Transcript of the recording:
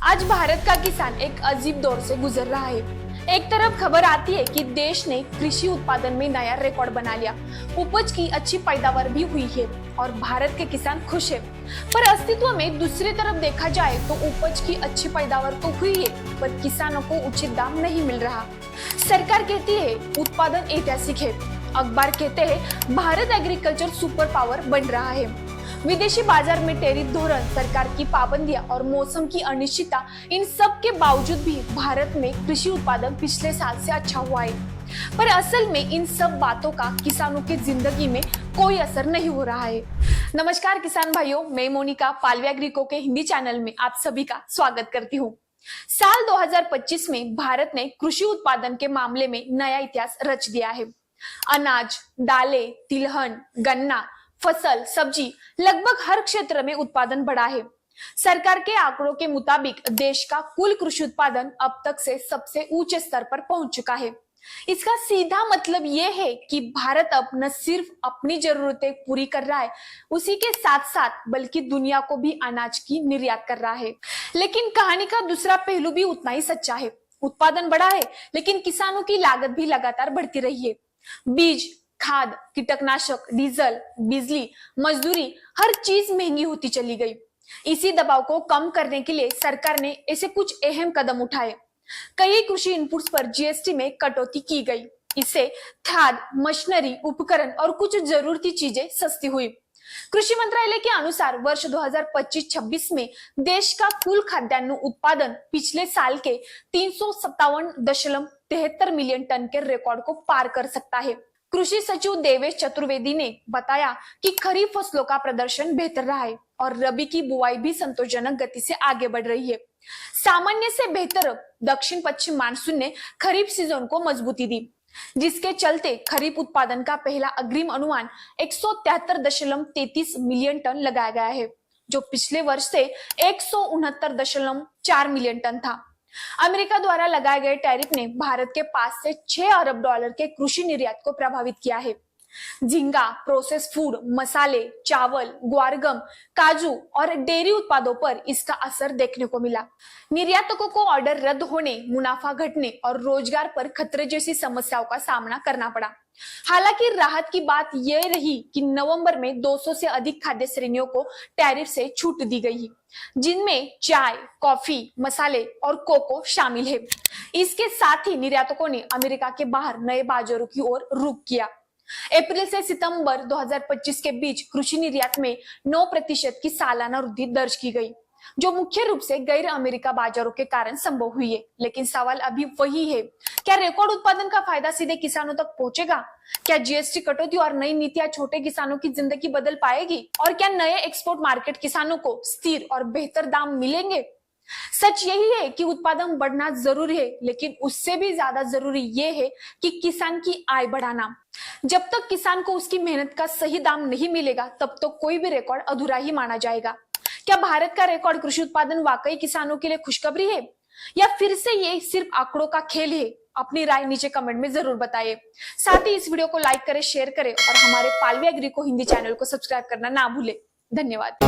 आज भारत का किसान एक अजीब दौर से गुजर रहा है। एक तरफ खबर आती है कि देश ने कृषि उत्पादन में नया रिकॉर्ड बना लिया, उपज की अच्छी पैदावार भी हुई है और भारत के किसान खुश है। पर अस्तित्व में दूसरी तरफ देखा जाए तो उपज की अच्छी पैदावार तो हुई है, पर किसानों को उचित दाम नहीं मिल रहा। सरकार कहती है उत्पादन ऐतिहासिक है, अखबार कहते हैं भारत एग्रीकल्चर सुपर पावर बन रहा है। विदेशी बाजार में टैरिफ धोरण, सरकार की पाबंदियां और मौसम की अनिश्चितता, इन सब के बावजूद भी भारत में कृषि उत्पादन पिछले साल से अच्छा हुआ है। पर असल में इन सब बातों का किसानों की जिंदगी में कोई असर नहीं हो रहा है। नमस्कार किसान भाइयों, मैं मोनिका पालवे एग्रीको के हिंदी चैनल में आप सभी का स्वागत करती हूँ। साल 2025 में भारत ने कृषि उत्पादन के मामले में नया इतिहास रच दिया है। अनाज, दालें, तिलहन, गन्ना, फसल, सब्जी, लगभग हर क्षेत्र में उत्पादन बढ़ा है। सरकार के आंकड़ों के मुताबिक देश का कुल कृषि उत्पादन अब तक से सबसे ऊंचे स्तर पर पहुंच चुका है। इसका सीधा मतलब ये है कि भारत अब न सिर्फ अपनी जरूरतें पूरी कर रहा है, उसी के साथ साथ बल्कि दुनिया को भी अनाज की निर्यात कर रहा है। लेकिन कहानी का दूसरा पहलू भी उतना ही सच्चा है। उत्पादन बढ़ा है, लेकिन किसानों की लागत भी लगातार बढ़ती रही है। बीज, खाद, कीटनाशक, डीजल, बिजली, मजदूरी, हर चीज महंगी होती चली गई। इसी दबाव को कम करने के लिए सरकार ने ऐसे कुछ अहम कदम उठाए। कई कृषि इनपुट्स पर जीएसटी में कटौती की गई। इससे खाद, मशीनरी, उपकरण और कुछ जरूरती चीजें सस्ती हुई। कृषि मंत्रालय के अनुसार वर्ष 2025-26 में देश का कुल खाद्यान्न उत्पादन पिछले साल के 357.73 मिलियन टन के रिकॉर्ड को पार कर सकता है। कृषि सचिव देवेश चतुर्वेदी ने बताया कि खरीफ फसलों का प्रदर्शन बेहतर रहा है और रबी की बुआई भी संतोषजनक गति से आगे बढ़ रही है। सामान्य से बेहतर दक्षिण पश्चिम मानसून ने खरीफ सीजन को मजबूती दी, जिसके चलते खरीफ उत्पादन का पहला अग्रिम अनुमान 173.33 मिलियन टन लगाया गया है, जो पिछले वर्ष से 169.4 मिलियन टन था। अमेरिका द्वारा लगाए गए टैरिफ ने भारत के पास से 6 अरब डॉलर के कृषि निर्यात को प्रभावित किया है। झींगा, प्रोसेस फूड, मसाले, चावल, ग्वारगम, काजू और डेयरी उत्पादों पर इसका असर देखने को मिला। निर्यातकों को ऑर्डर रद्द होने, मुनाफा घटने और रोजगार पर खतरे जैसी समस्याओं का सामना करना पड़ा। हालांकि राहत की बात यह रही कि नवंबर में 200 से अधिक खाद्य श्रेणियों को टैरिफ से छूट दी गई, जिनमें चाय, कॉफी, मसाले और कोको शामिल है। इसके साथ ही निर्यातकों ने अमेरिका के बाहर नए बाजारों की ओर रुख किया। अप्रैल से सितंबर 2025 के बीच कृषि निर्यात में 9% की सालाना वृद्धि दर्ज की गई, जो मुख्य रूप से गैर अमेरिका बाजारों के कारण संभव हुई है। लेकिन सवाल अभी वही है, क्या रिकॉर्ड उत्पादन का फायदा सीधे किसानों तक पहुंचेगा? क्या जीएसटी कटौती और नई नीतियां छोटे किसानों की जिंदगी बदल पाएगी? और क्या नए एक्सपोर्ट मार्केट किसानों को स्थिर और बेहतर दाम मिलेंगे? सच यही है कि उत्पादन बढ़ना जरूरी है, लेकिन उससे भी ज्यादा जरूरी ये है कि किसान की आय बढ़ाना। जब तक किसान को उसकी मेहनत का सही दाम नहीं मिलेगा, तब तो कोई भी रिकॉर्ड अधूरा ही माना जाएगा। क्या भारत का रिकॉर्ड कृषि उत्पादन वाकई किसानों के लिए खुशखबरी है, या फिर से ये सिर्फ आंकड़ों का खेल है? अपनी राय नीचे कमेंट में जरूर बताइए। साथ ही इस वीडियो को लाइक करें, शेयर करें और हमारे पालवे एग्रीको हिंदी चैनल को सब्सक्राइब करना ना भूलें। धन्यवाद।